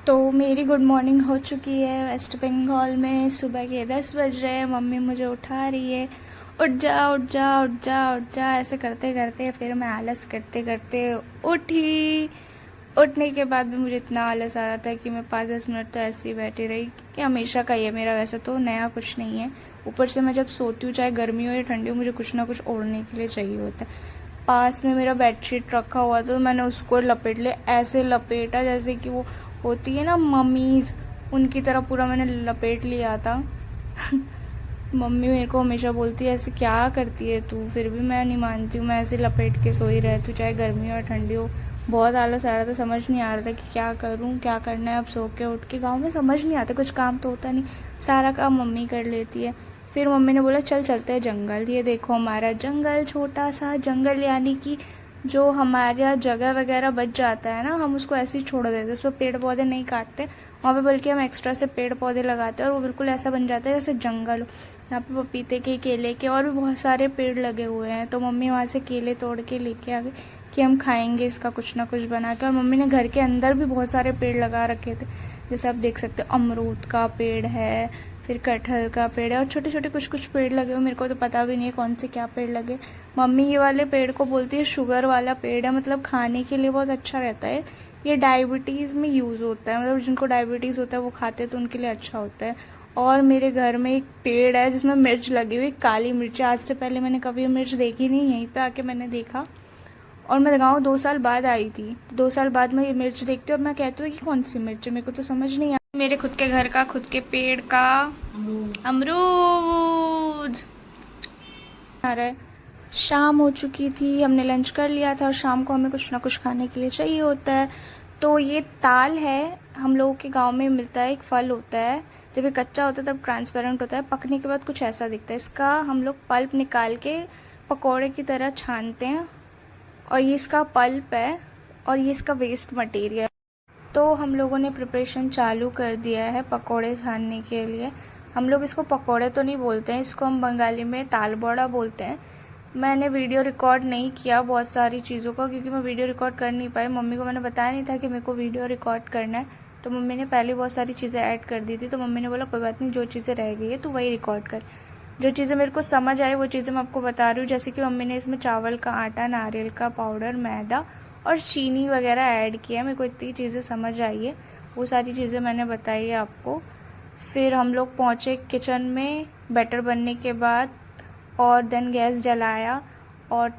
तो मेरी good morning हो चुकी है। वेस्ट बंगाल में सुबह के 10 बज रहे हैं। मम्मी मुझे उठा रही है, उठ जा उठ जा उठ जा उठ जा, ऐसे करते करते फिर मैं आलस करते करते उठी। उठने के बाद भी मुझे इतना आलस आ रहा था कि मैं 5-10 मिनट तो ऐसे ही बैठी रही, कि हमेशा का ही है मेरा, वैसे तो नया कुछ नहीं है। ऊपर से मैं जब सोती हूँ, चाहे गर्मी हो या ठंडी हो, मुझे कुछ ना कुछ ओढ़ने के लिए चाहिए होता है। पास में मेरा बेडशीट रखा हुआ था, तो मैंने उसको लपेट लिया, ऐसे लपेटा जैसे कि वो होती है ना मम्मीज़, उनकी तरह पूरा मैंने लपेट लिया था। मम्मी मेरे को हमेशा बोलती है ऐसे क्या करती है तू, फिर भी मैं नहीं मानती हूँ, मैं ऐसे लपेट के सोई रहती हूँ चाहे गर्मी हो या ठंडी हो। बहुत आलस आ रहा था, समझ नहीं आ रहा था कि क्या करूँ, क्या करना है। अब सो के उठ के गाँव में समझ नहीं आता, कुछ काम तो होता नहीं, सारा काम मम्मी कर लेती है। फिर मम्मी ने बोला चल चलते हैं जंगल। ये देखो हमारा जंगल, छोटा सा जंगल, यानी कि जो हमारा जगह वगैरह बच जाता है ना, हम उसको ऐसे ही छोड़ देते हैं, उस पर पेड़ पौधे नहीं काटते, वहाँ पे बल्कि हम एक्स्ट्रा से पेड़ पौधे लगाते हैं और वो बिल्कुल ऐसा बन जाता है जैसे जंगल हो। यहाँ पे पपीते के, केले के और भी बहुत सारे पेड़ लगे हुए हैं। तो मम्मी वहाँ से केले तोड़ के लेके आ गई कि हम खाएंगे इसका कुछ ना कुछ बना के। और मम्मी ने घर के अंदर भी बहुत सारे पेड़ लगा रखे थे, जैसे आप देख सकते हो अमरूद का पेड़ है, फिर कटहल का पेड़ है, और छोटे छोटे कुछ कुछ पेड़ लगे हुए, मेरे को तो पता भी नहीं है कौन से क्या पेड़ लगे। मम्मी ये वाले पेड़ को बोलती है शुगर वाला पेड़ है, मतलब खाने के लिए बहुत अच्छा रहता है। ये डायबिटीज़ में यूज़ होता है, मतलब जिनको डायबिटीज़ होता है वो खाते हैं तो उनके लिए अच्छा होता है। और मेरे घर में एक पेड़ है जिसमें मिर्च लगी हुई, काली मिर्च। आज से पहले मैंने कभी मिर्च देखी नहीं, यहीं पे आके मैंने देखा। और मैं गाँव 2 साल बाद आई थी, 2 साल बाद मैं ये मिर्च देखती हूँ और मैं कहती हूँ कि कौन सी मिर्च है, मेरे को तो समझ नहीं आया। मेरे खुद के घर का, खुद के पेड़ का अमरूद आ रहा है। शाम हो चुकी थी, हमने लंच कर लिया था और शाम को हमें कुछ ना कुछ खाने के लिए चाहिए होता है। तो ये ताल है, हम लोगों के गांव में मिलता है, एक फल होता है। जब ये कच्चा होता है तब ट्रांसपेरेंट होता है, पकने के बाद कुछ ऐसा दिखता है। इसका हम लोग पल्प निकाल के पकौड़े की तरह छानते हैं, और ये इसका पल्प है और ये इसका वेस्ट मटेरियल। तो हम लोगों ने प्रिपरेशन चालू कर दिया है पकौड़े छानने के लिए। हम लोग इसको पकौड़े तो नहीं बोलते हैं, इसको हम बंगाली में ताल बड़ा बोलते हैं। मैंने वीडियो रिकॉर्ड नहीं किया बहुत सारी चीज़ों का, क्योंकि मैं वीडियो रिकॉर्ड कर नहीं पाई। मम्मी को मैंने बताया नहीं था कि मेरे को वीडियो रिकॉर्ड करना है, तो मम्मी ने पहले बहुत सारी चीज़ें ऐड कर दी थी। तो मम्मी ने बोला कोई बात नहीं, जो चीज़ें रह गई है तो वही रिकॉर्ड कर। जो चीज़ें मेरे को समझ आई वो चीज़ें मैं आपको बता रही हूँ। जैसे कि मम्मी ने इसमें चावल का आटा, नारियल का पाउडर, मैदा और चीनी वगैरह ऐड किया। मेरे को इतनी चीज़ें समझ आई है, वो सारी चीज़ें मैंने बताई है आपको। फिर हम लोग पहुँचे किचन में बैटर बनने के बाद, और देन गैस जलाया, और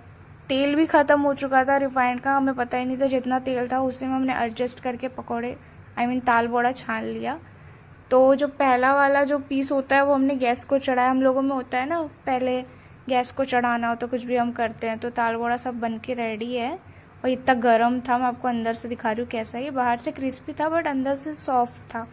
तेल भी ख़त्म हो चुका था रिफाइंड का, हमें पता ही नहीं था। जितना तेल था उसी में हमने एडजस्ट करके पकौड़े ताल बड़ा छान लिया। तो जो पहला वाला जो पीस होता है वो हमने गैस को चढ़ाया। हम लोगों में होता है ना, पहले गैस को चढ़ाना हो तो कुछ भी हम करते हैं। तो ताल बड़ा सब बन के रेडी है, और इतना गर्म था, मैं आपको अंदर से दिखा रही हूँ कैसा है। बाहर से क्रिस्पी था बट अंदर से सॉफ्ट था।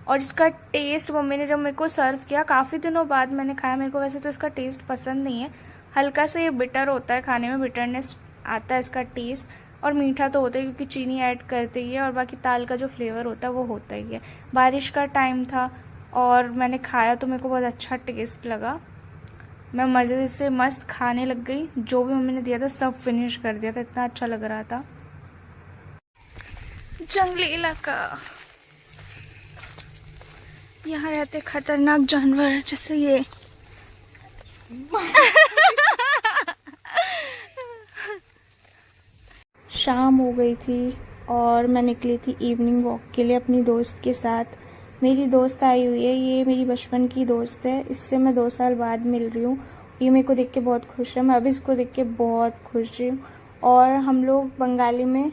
और इसका टेस्ट मम्मी ने जब मेरे को सर्व किया, काफ़ी दिनों बाद मैंने खाया। मेरे को वैसे तो इसका टेस्ट पसंद नहीं है, हल्का सा ये बिटर होता है, खाने में बिटरनेस आता है इसका टेस्ट। और मीठा तो होता है क्योंकि चीनी ऐड करते ही है, और बाकी ताल का जो फ्लेवर होता है वो होता ही है। बारिश का टाइम था और मैंने खाया तो मेरे को बहुत अच्छा टेस्ट लगा। मैं मज़े से मस्त खाने लग गई, जो भी मम्मी ने दिया था सब फिनिश कर दिया था, इतना अच्छा लग रहा था। जंगली इलाका, यहाँ रहते खतरनाक जानवर जैसे ये। शाम हो गई थी और मैं निकली थी इवनिंग वॉक के लिए अपनी दोस्त के साथ। मेरी दोस्त आई हुई है, ये मेरी बचपन की दोस्त है, इससे मैं 2 साल बाद मिल रही हूँ। ये मेरे को देख के बहुत खुश है, मैं भी इसको देख के बहुत खुश हूँ। और हम लोग बंगाली में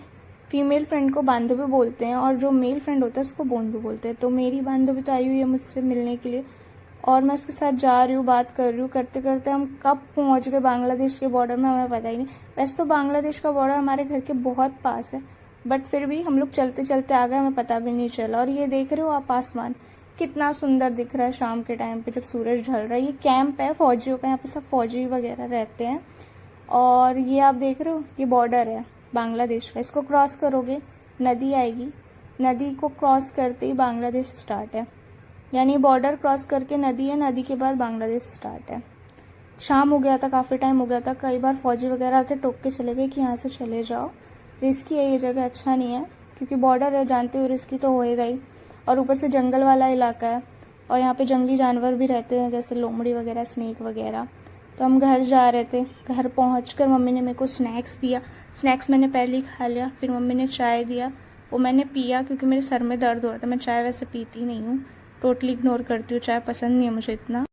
फीमेल फ्रेंड को बांधवी बोलते हैं, और जो मेल फ्रेंड होता है उसको बोंडू बोलते हैं। तो मेरी बांधवी तो आई हुई है मुझसे मिलने के लिए, और मैं उसके साथ जा रही हूँ, बात कर रही हूँ। करते करते हम कब पहुँच गए बांग्लादेश के बॉर्डर में, हमें पता ही नहीं। वैसे तो बांग्लादेश का बॉर्डर हमारे घर के बहुत पास है, बट फिर भी हम लोग चलते चलते आ गए, हमें पता भी नहीं चला। और ये देख रहे हो आप, आसमान कितना सुंदर दिख रहा है शाम के टाइम पे जब सूरज ढल रहा है। ये कैंप है फौजियों का, यहाँ पे सब फौजी वगैरह रहते हैं। और ये आप देख रहे हो, ये बॉर्डर है बांग्लादेश का। इसको क्रॉस करोगे नदी आएगी, नदी को क्रॉस करते ही बांग्लादेश स्टार्ट है, यानी बॉर्डर क्रॉस करके नदी है, नदी के बाद बांग्लादेश स्टार्ट है। शाम हो गया था, काफ़ी टाइम हो गया था, कई बार फौजी वगैरह आके टोक के चले गए कि यहाँ से चले जाओ, रिस्की है ये जगह, अच्छा नहीं है। क्योंकि बॉर्डर है, जानते हो रिस्की तो होएगा ही, और ऊपर से जंगल वाला इलाका है और यहाँ पे जंगली जानवर भी रहते हैं जैसे लोमड़ी वगैरह, स्नेक वगैरह। तो हम घर जा रहे थे, घर पहुँचकर मम्मी ने मेरे को स्नैक्स दिया। स्नैक्स मैंने पहले ही खा लिया, फिर मम्मी ने चाय दिया, वो मैंने पिया क्योंकि मेरे सर में दर्द हो रहा था। मैं चाय वैसे पीती नहीं हूँ, टोटली इग्नोर करती हूँ, चाय पसंद नहीं है मुझे इतना।